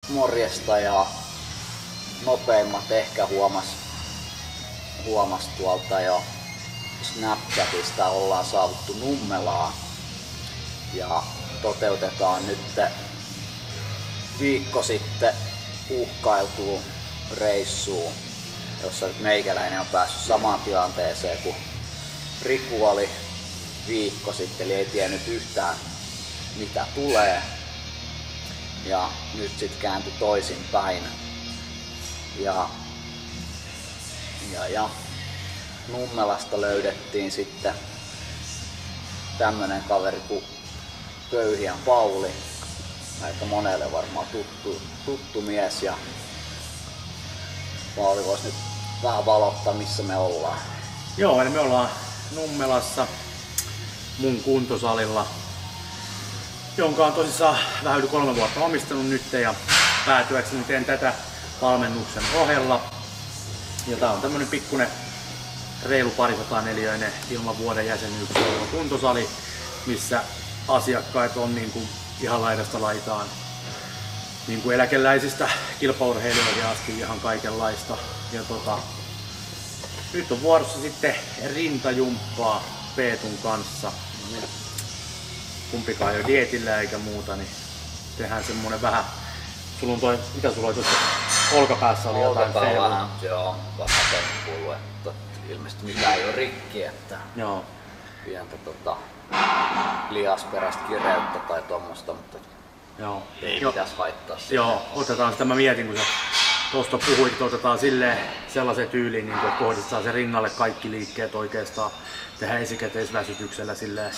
Morjesta ja nopeimmat ehkä huomas tuolta jo Snapchatista ollaan saavuttu Nummelaan ja toteutetaan nyt viikko sitten uhkailtuun reissuun, jossa nyt meikäläinen on päässyt samaan tilanteeseen kuin Riku oli viikko sitten, eli ei tiennyt yhtään mitä tulee. Ja nyt sit kääntyi toisinpäin. Ja Nummelasta löydettiin sitten tämmönen kaveri kuin Pöyhien Pauli. Aika monelle varmaan tuttu mies. Ja Pauli vois nyt vähän valottaa, missä me ollaan. Joo, eli me ollaan Nummelassa mun kuntosalilla, jonka on tosissaan vähän yli 3 vuotta omistanut nyt ja päätyäkseni teen tätä valmennuksen ohella. Ja tää on tämmönen pikkunen reilu 200 neliöinen ilman vuoden jäsenyyksiä oleva kuntosali, missä asiakkaat on niin kuin ihan laidasta laitaan, niin kuin eläkeläisistä kilpaurheilijoihin asti ihan kaikenlaista. Ja nyt on vuorossa sitten rintajumppaa Peetun kanssa. Kumpikaan ei ole dietillä eikä muuta, niin tehdään semmonen vähän. Sulla on toi, mitä sulla oli tuossa olkapäässä oli jotain feilua? Vähän, joo, vähän temppuilu, että ilmeisesti mitään ei ole rikki, että joo. Pientä lihasperäistä kireyttä tai tommosta, mutta joo. Ei pitäisi haittaa sitä. Joo, otetaan sitä, mä mietin kun sä tuosta puhuit, että otetaan sellaisen tyyliin, niin että kohdistaa se rinnalle kaikki liikkeet oikeastaan, tehdään esikäteisväsytyksellä silleen.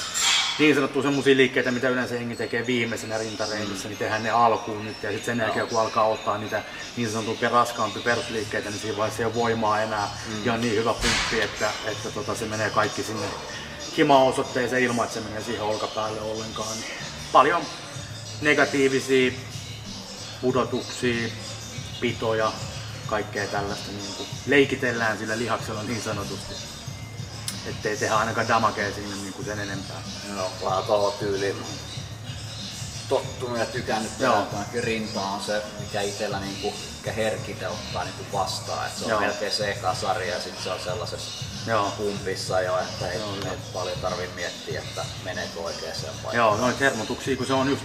Niin sanottu semmosia liikkeitä, mitä yleensä jengi tekee viimeisenä rintareenissä, niin tehdään ne alkuun nyt ja sitten sen jälkeen kun alkaa ottaa niitä niin sanottuja raskaampia perusliikkeitä, niin siinä vaiheessa ei ole voimaa enää ja on niin hyvä pumppi, että se menee kaikki sinne hima-osoitteeseen ilman, että se menee siihen olkapäälle ollenkaan. Paljon negatiivisia pudotuksia, pitoja, kaikkea tällaista niin kuin leikitellään sillä lihaksella niin sanotusti. Ettei tehdä ainakaan damagea sinne niin kuin sen enempää. Joo, vähän tohon tyyliin tottunut ja tykännyt tehdä. Rinta on se, mikä itsellä niinku, herkitä ottaa niinku vastaan. Et se on melkein se eka sarja ja sit se on sellaisessa pumpissa jo, että ei paljon tarvii miettiä, että meneekö oikeeseen paikkaan. Joo, noita hermotuksia, kun se on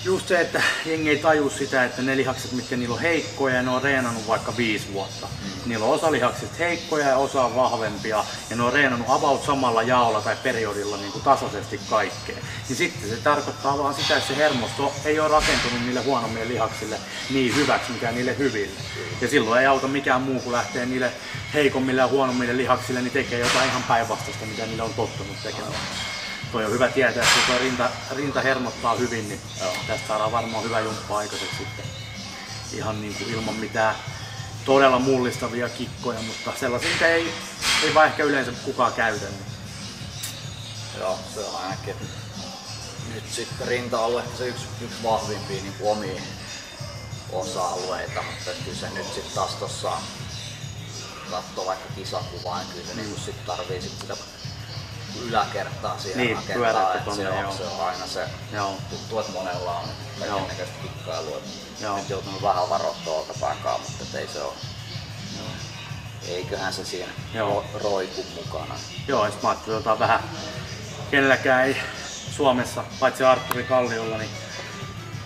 just se, että jengi ei taju sitä, että ne lihakset, mitkä niillä on heikkoja ja ne on reenannut vaikka 5 vuotta. Niillä on osa lihaksista heikkoja ja osa vahvempia ja ne on reenannut about samalla jaolla tai periodilla niin kuin tasaisesti kaikkea. Niin sitten se tarkoittaa vaan sitä, että se hermosto ei ole rakentunut niille huonommille lihaksille niin hyväksi, mikä niille hyville. Ja silloin ei auta mikään muu kuin lähtee niille heikommille ja huonommille lihaksille, niin tekee jotain ihan päinvastaista, mitä niille on tottunut tekemään. Toi on hyvä tietää, että kun tuo rinta hermottaa hyvin, niin tästä saadaan varmaan hyvä jumppa aikaiseksi sitten. Ihan niin kuin ilman mitään todella mullistavia kikkoja, mutta sellaisia, mitä ei vaan ehkä yleensä kukaan käytä. Niin. Joo, se on ainakin. Nyt sitten rinta-alue ehkä se yksi vahvimpia niin kuin omia osa-alueita, mutta kyllä se nyt sitten taas tossa katsoo vaikka kisakuvaa, niin kyllä se niin sit tarvii sit sitä yläkertaa siihen niin, rakentaa, että se on aina se. Tuntuu, että monella on kaikennäköistä kikkailua. Nyt joutunut vähän varoittaa olkapääkaan, mutta ei se ole. Eiköhän se siinä roiku mukana. Joo, jos mä ajattelin jotain vähän, kenelläkään ei Suomessa, paitsi Artturi Kalliolla, niin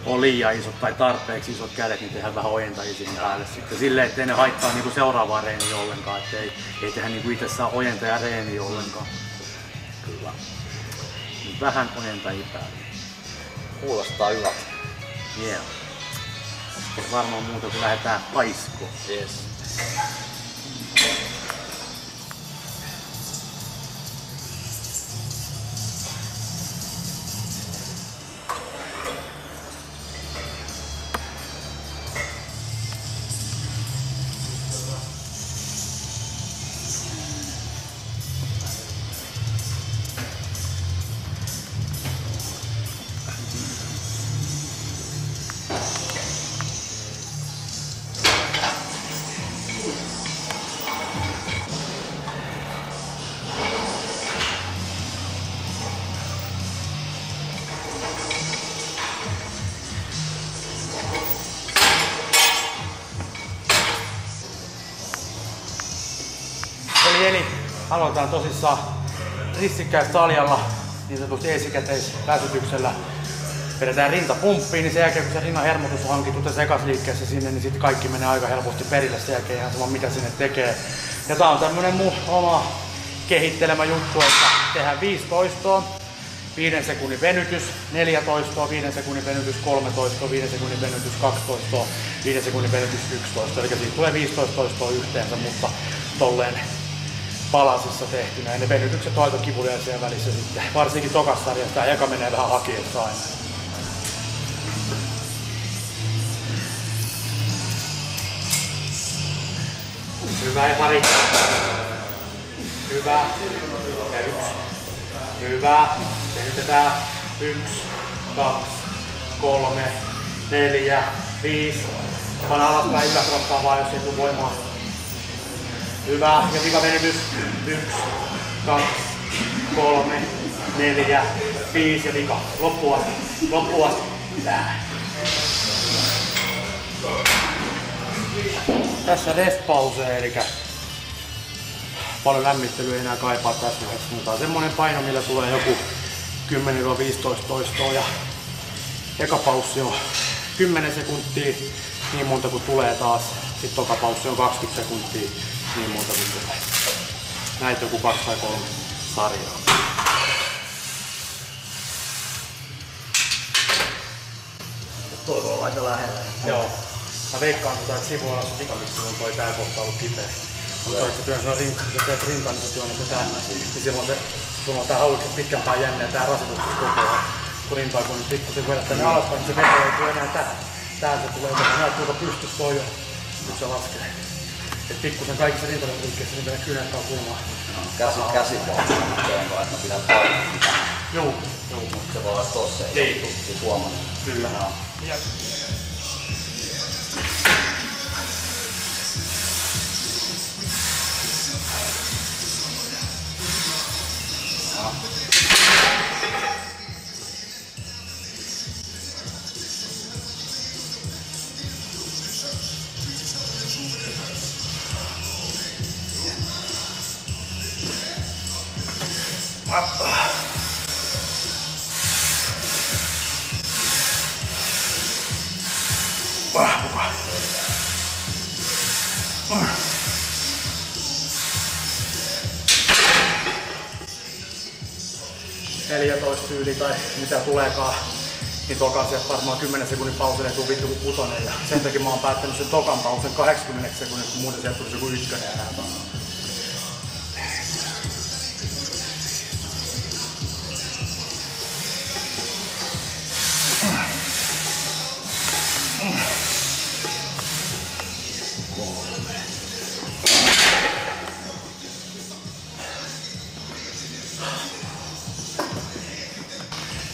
on liian isot tai tarpeeksi isot kädet, niin tehdään vähän ojentajia sinne päälle sitten. Silleen, ettei ne haittaa niinku seuraavaa reeniä ollenkaan, ettei tehdä niinku itse saa ojentaja reeniä ollenkaan. Kyllä. Niin vähän ojentajia päälle. Kuulostaa hyvältä. Yeah. Sitten varmaan muuta kun lähdetään paiskoon. Yes. aloitetaan tosissaan ristikkäistaljalla, niin sanotusti esikäteisväsytyksellä. Vedetään rintapumppiin, niin sen jälkeen kun se rinnan hermotus on hankittu tässä ekasliikkeessä sinne, niin sitten kaikki menee aika helposti perille sen jälkeen ihan sama mitä sinne tekee. Ja tää on tämmönen mun oma kehittelemä juttu, että tehdään 5 toistoa, 5 sekunnin venytys, 4 toistoa, 5 sekunnin venytys, 3 toistoa, 5 sekunnin venytys, 2 toistoa, 5 sekunnin venytys, 1 toistoa. Eli siitä tulee 15 toistoa yhteensä, mutta tolleen palasissa tehtynä. Ja ne venytykset on aika kivuliaisia välissä sitten. Varsinkin tokassa sarjassa tää eka menee vähän hakiessa aina. Hyvä ja pari. Hyvä. Ja 1. Hyvä. Venytetään. 1, 2, 3, 4, 5. Pana alaspäin yläkroppaa vaan, jos ei tule voimaa. Hyvä. Ja vikavenytys. 1, 2, 3, 4, 5 ja vika. Loppuun asti. Loppuun asti. Tässä rest-pause, eli paljon lämmittelyä ei enää kaipaa tässä vaiheessa. Mutta on semmonen paino, millä tulee joku 10-15 toistoa ja eka paussi on 10 sekuntia, niin monta kuin tulee taas. Sitten toka paussi on 20 sekuntia, niin monta kuin tulee. Näitä joku 2 tai 3 sarjaa. Toivo on aika lähellä. Joo. Mä veikkaan, että sivuilla on vikamiksi, on toi tää kohta ollut kipeä. Mutta jos sä teet rintaan, niin sä työnnät tää, niin silloin sulla on tää haulukset pitkämpään jänne ja tää rasituksessa koko ajan. Kun rintaa kun nyt pikkusen vedät tänne alaspäin, niin se veto ei tule enää tähän. Tähän se tulee, kun näet kuinka pystys toi jo, nyt se laskee. Et pikkusen kaikissa rintalasliikkeissä niin meidän kynättä on kulmaa. Käsipuolella teonko, että mä pidän painaa. Joo. Se voi olla tossa, ei sit huomannut. Kyllä. Ja. Tyyli tai mitä tuleekaan, niin tokaan sieltä varmaan 10 sekunnin pausille tuu vittu kuin kutonen. Ja sen takia mä oon päättänyt sen tokan pausen 80 sekunnissa, kun muuten sieltä tulisi joku ykkönen enää taas.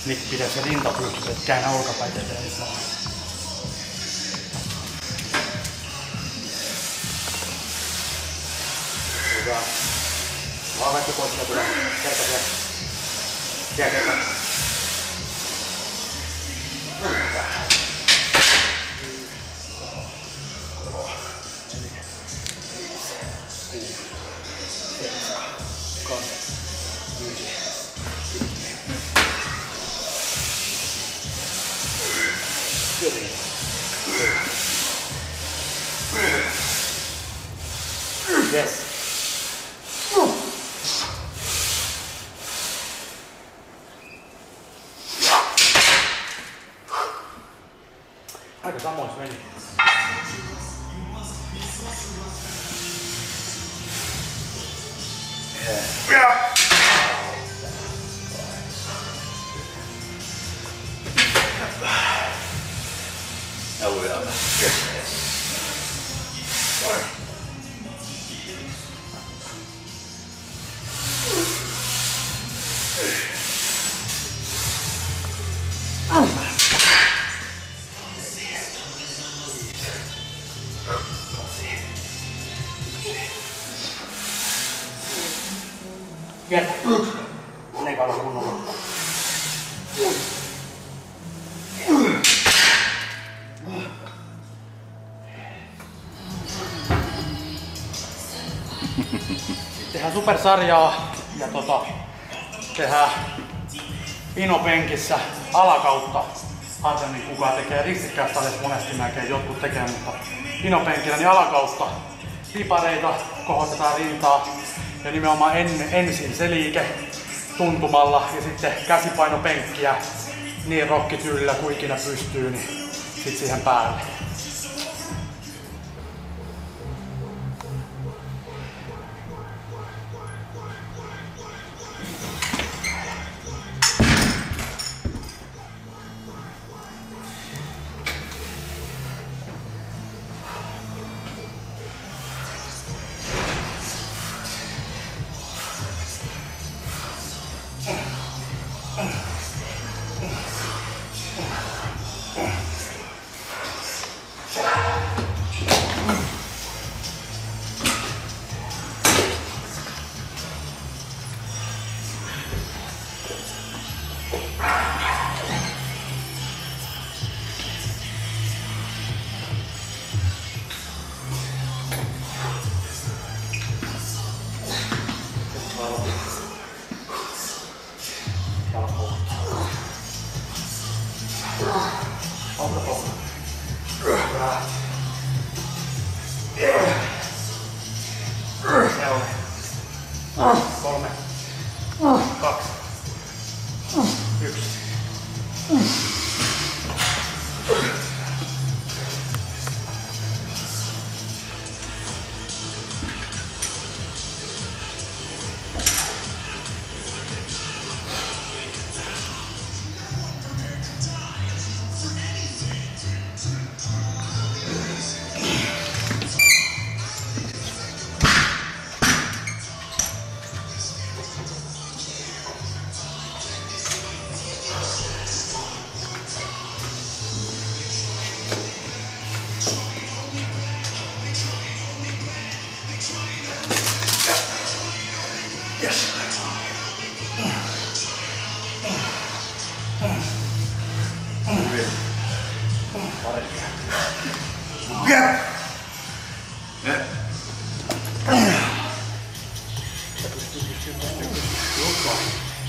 Nyt pidä se rinta pystyssä, et käännä olkapäitä eteen vaan. Hyvä. Vaan vaikka koittaa tulla kertaisen. Kerta. Hyvä. 5. Yes. Aika samoissa meni. Yeah. Ja lujaa. Jättä. Nekalla kunnolla. Sitten tehdään tehdään supersarjaa ja tehdään pinopenkissä alakautta. Harvemmin kukaan tekee ristikkäistä, monesti näkee jotkut tekee, mutta pinopenkillä niin alakautta pipareita, kohotetaan rintaa ja nimenomaan ensin se liike tuntumalla ja sitten käsipainopenkkiä niin rokkityylillä kuin ikinä pystyy, niin sit siihen päälle. Kolme, 2, 1.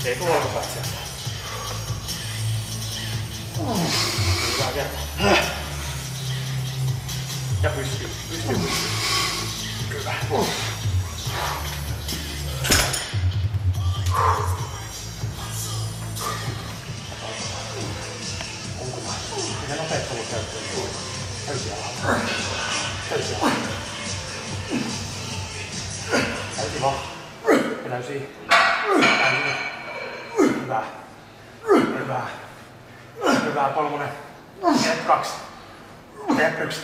Ei tule olkapäät sieltä. Hyvä kerta. Ja pystyy. Hyvä. Miten nopeet tullut käyttöön? Täysiä vaan. Täysiä vaan. Täysiä vaan. Ja täysiä. Hyvä. Hyvä. Hyvä. Kolmonen. Step 2. Step 1.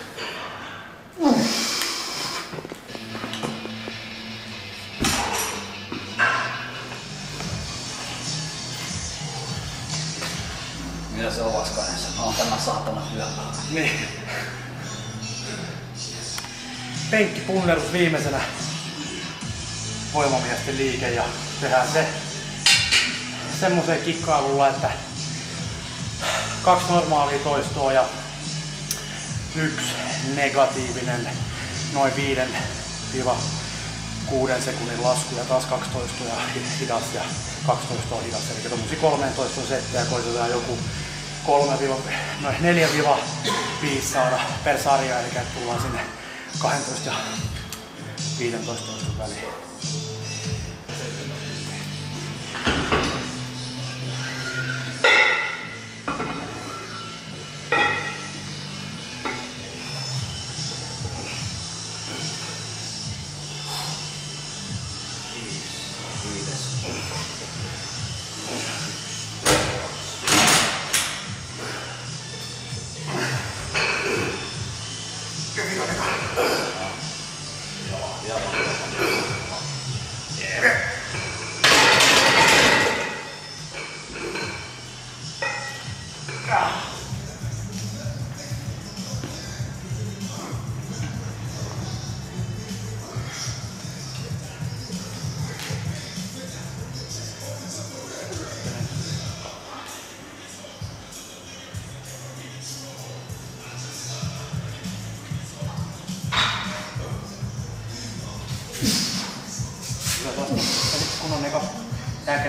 Mitä se on Vaskainen sanoo? On tämä saatana työllä. Niin. Penkkipunnerus viimeisenä. Voimamiesten liike ja tehdään se semmoiseen kikkailulla, että 2 normaalia toistoa ja 1 negatiivinen noin 5-6 sekunnin lasku ja taas 2 toistoa hidas ja 2 toistoa hidas. Eli tommosia 13 settejä koitetaan joku 4-5 saada per sarja, eli tullaan sinne 12 ja 15 toiston väliin.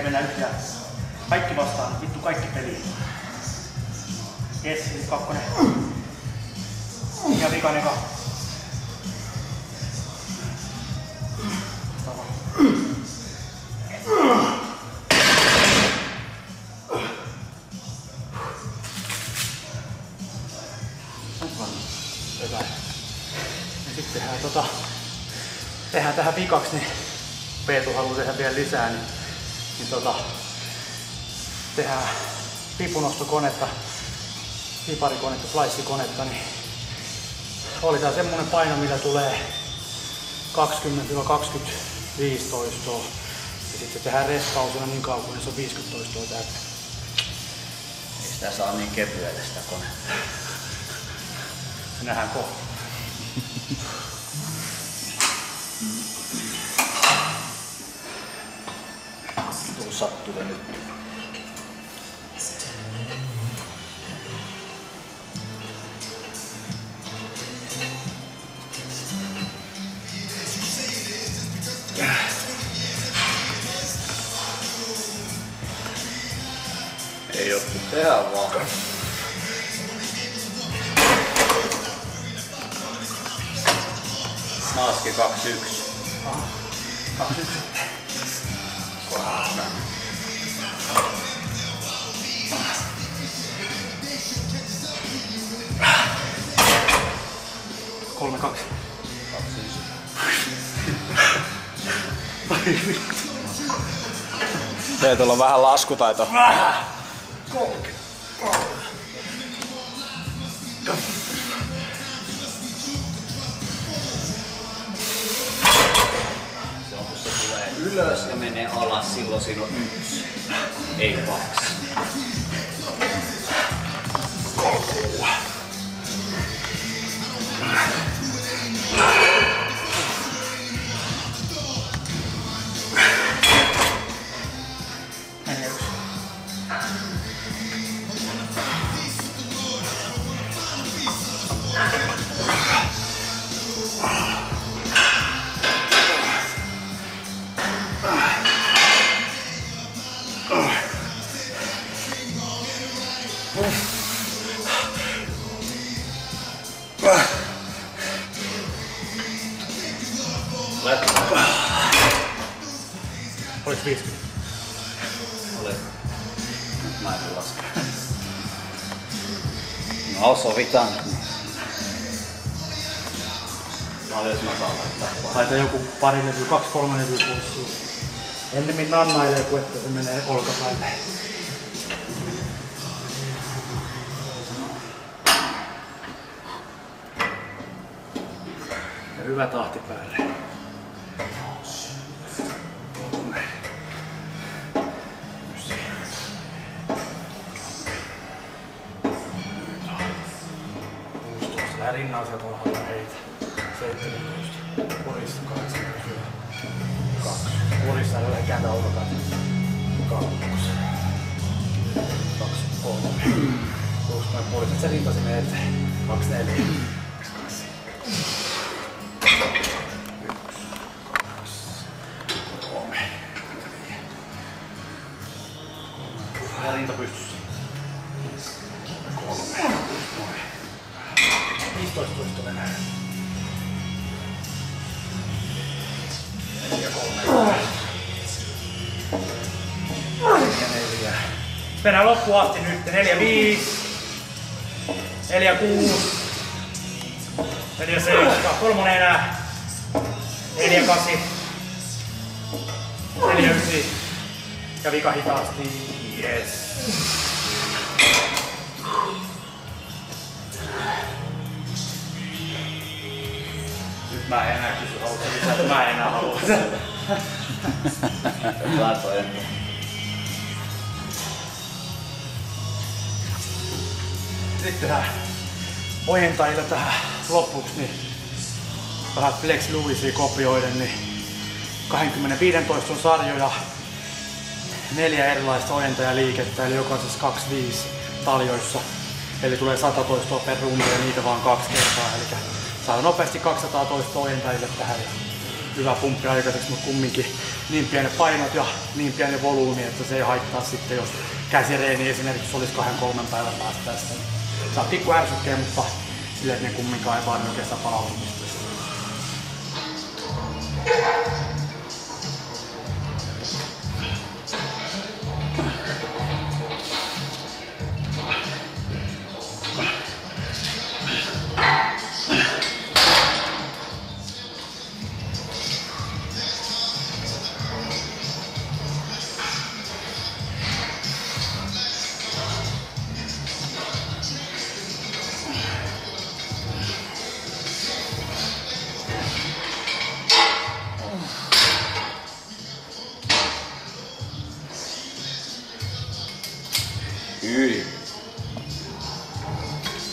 Okei, mennään yhtään. Kaikki vastaan, vittu kaikki peliin. Jes, nyt kakkonen. Ja vikainen kakkonen. Hyvä. Ja sitten tehdään tähän vikaksi, niin Peetu haluaa tehdä vielä lisää, niin tehdään pipunostokonetta, piparikonetta, slice-konetta, niin valitaan semmonen paino, millä tulee 20-25 toistoa. Ja sitten tehdään restpausina niin kauan, kun se on 50 toistoa täynnä. Ei sitä saa niin kevyellä sitä konetta. Nähdään kohta. Tuo sattuu nyt. Ei oo tehdä vaan. Maaski 21. 21. Kolme, kaksi. Peetulla on vähän laskutaito. Ylös ja menee alas, silloin siinä on 1, ei 2. Olis 50. Oli. Nyt mä en laske. No sovitaan. Paljon mä saan laittaa. Laita joku pari levyä, 2-3 levyä pois. Ennemmin nannailee kuin että se menee olkapäille. Ja hyvä tahti päälle. Vähän rinnalla sieltä alhaalla heitä. 17. Porissa 18. 2. Porissa ei ole kääntä olkakaan. 2. 2. 3. 6. Porissa se rinta sinne eteen. 2. 4. 2. 3. Ja rinta pystyssä. 3. 15 toista mennään. 4, 3. 4. Mennään loppuun asti nyt. 4, 5. 4, 6. 4, 7. 3 enää. 4, 8. 4, 9. Ja vika hitaasti. Yes. Mä en enää kysy, haluatko lisää? Mä en enää halua. Sitten tehdään ojentajille tähän lopuksi niin vähän Flex Lewisia kopioiden niin 25 toiston sarjoja, 4 erilaista ojentajaliikettä eli jokaisessa 25 taljoissa. Eli tulee 100 toistoa per rundi ja niitä vaan 2 kertaa. Eli saadaan nopeasti 200 toistoa ojentajille tähän ja hyvä pumppi aikaiseksi, mutta kumminkin niin pienet painot ja niin pieni volyymi, että se ei haittaa sitten, jos käsireeni esimerkiksi olisi 2-3 päivän päästä tästä. Saa pikku ärsykkeen, mutta silleen, että ne kumminkaan ei vaadi kesäpalautumista.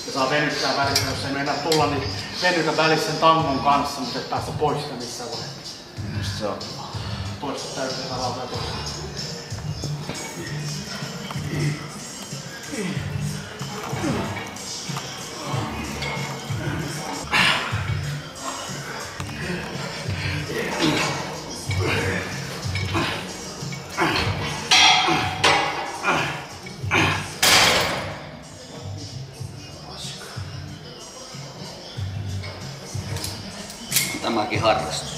Ja saa venyttää välissä, jos ei mennä tulla, niin venytä välissä sen tangon kanssa, mutta et päästä pois sitä missään vaiheessa. Se on. Toista täytyy salalta ja toista. Tämäkin harrastus.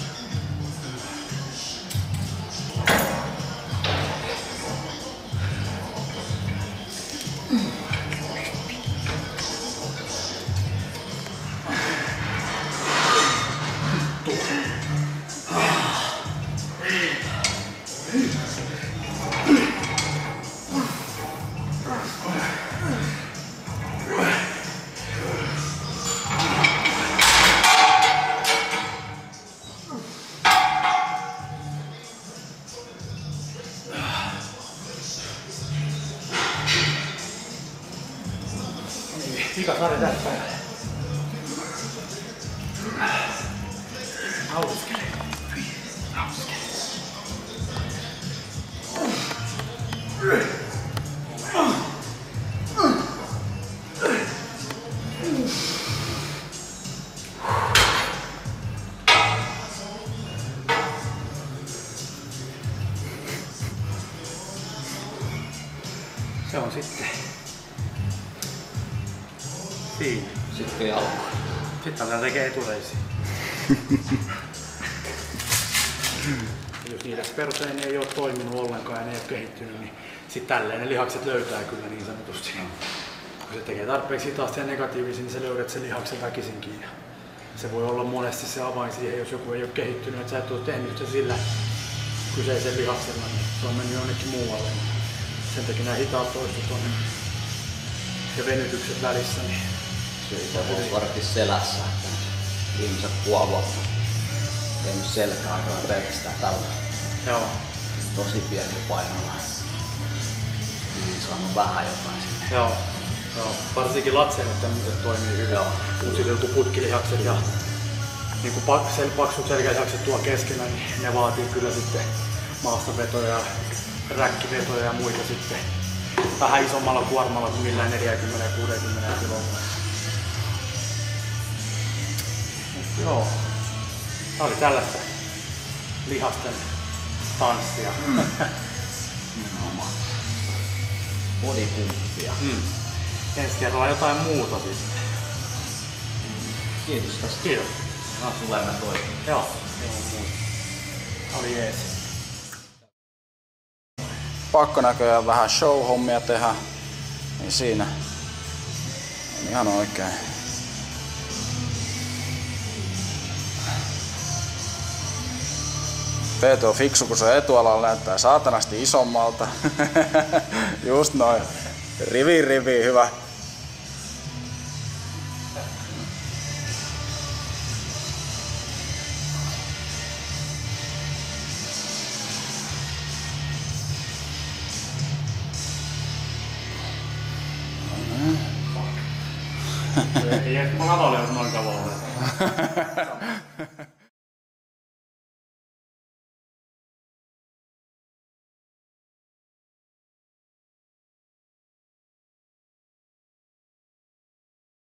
Pikasarja tästä päivää. Nautiskele. Nautiskele. Se on sitten siinä. Sitten jalka. Sitten hän tekee etureisiin. Jos niiden peruseen ei ole toiminut ollenkaan ja ne ei ole kehittynyt, niin sitten tälleen ne lihakset löytää kyllä niin sanotusti. Kun se tekee tarpeeksi hitaasti ja negatiivisesti, niin sä löydät sen lihaksen väkisinkin. Ja se voi olla monesti se avain siihen, jos joku ei ole kehittynyt, että sä et ole tehnyt se sillä kyseisen lihaksella, niin se on mennyt jonnekin muualle. Sen takia nämä hitaat toistot on ja venytykset välissä. Niin siitä voisi varmasti selässä, että viimeiset puoli vuotta tehnyt selkäaikaa pelkästään tällä. Joo. Tosi pieni painolla. Niin saanut vähän jotain sinne. Joo. Joo. Varsinkin latseille tämmöiset toimii hyvin. Uusiteltu putkilihakset ja niin kuin paksut selkälihakset tuo keskellä, niin ne vaatii kyllä sitten maastavetoja, räkkivetoja ja muita sitten vähän isommalla kuormalla kuin millään 40-60 kiloa. Joo. Tää oli tällaista lihasten tanssia. Bodipumppia. Ensi kerralla jotain muuta sitten. Kiitos tästä. Kiitos. Sulle mä toivon. Joo. Oli jees. Pakko näköjään vähän show-hommia tehdä, niin siinä on ihan oikein. Peetu on fiksu, kun se etualalla näyttää saatanasti isommalta. Just noin. Rivi, hyvä. Ei edes lavalle olisi noin kauan.